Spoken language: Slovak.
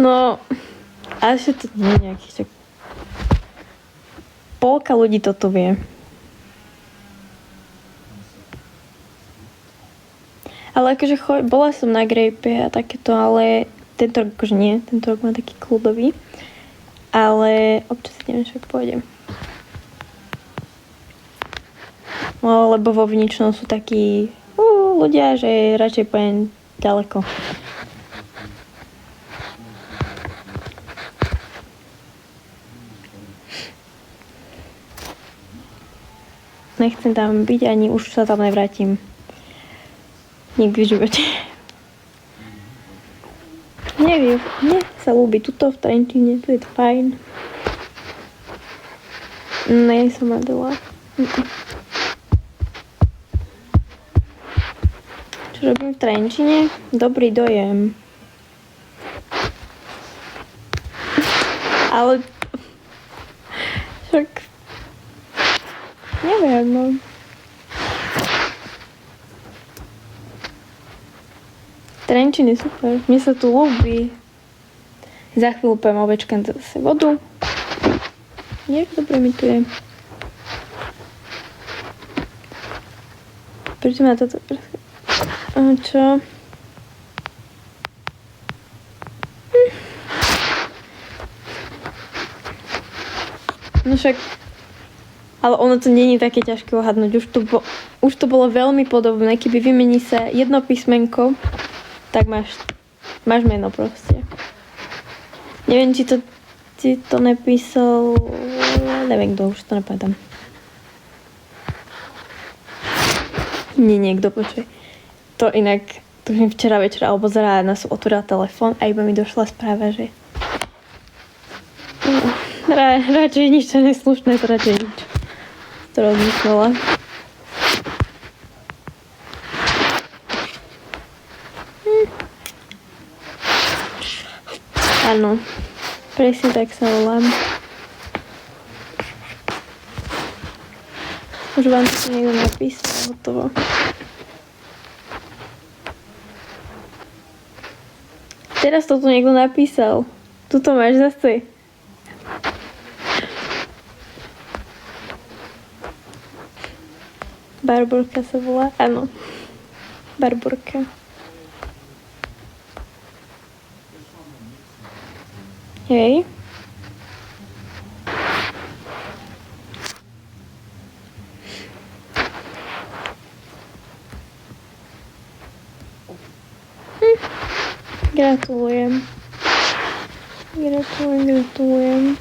No, ale že to nie je nejaký, tak polka ľudí toto vie. Ale akože bola som na Grape a takéto, ale tento rok akože nie, tento rok má taký kľudový. Ale občas idem, však pôjdem. No, lebo vo Viničnom sú takí ľudia, že radšej pojem ďaleko. Nechcem tam byť, ani už sa tam nevrátim. Nikdy v živote. Neviem, mne sa ľúbi tuto v Trenčíne, tu je to fajn. Nie som Adela. Čo robím v Trenčine? Dobrý dojem. Ale však neviem, no. Trenčín je super. Mne sa tu ľúbi. Za chvíľu pojem ovečkám zase vodu. Nie, dobre mi tu je. Prečo ma toto... Čo? No však... Ale ono to nie je také ťažké ohadnúť. Už to bolo veľmi podobné. Keby vymení sa jedno písmenko, tak máš meno proste. Neviem, či to napísal... Neviem, kto, už to nepamätám. Nie, niekto, počuj. To inak, to mi včera večer alebo za rána som otvorila telefón a iba mi došla správa, že... radšej nič, čo neslušné, to radšej nič. To rozmyslela. Áno, presne tak sa volám. Už vám to niekto napísal, hotovo. Teraz to tu niekto napísal. Tuto máš zase. Barborka sa volá? Áno. Barborka. Hej. Gratulujem. Gratulujem.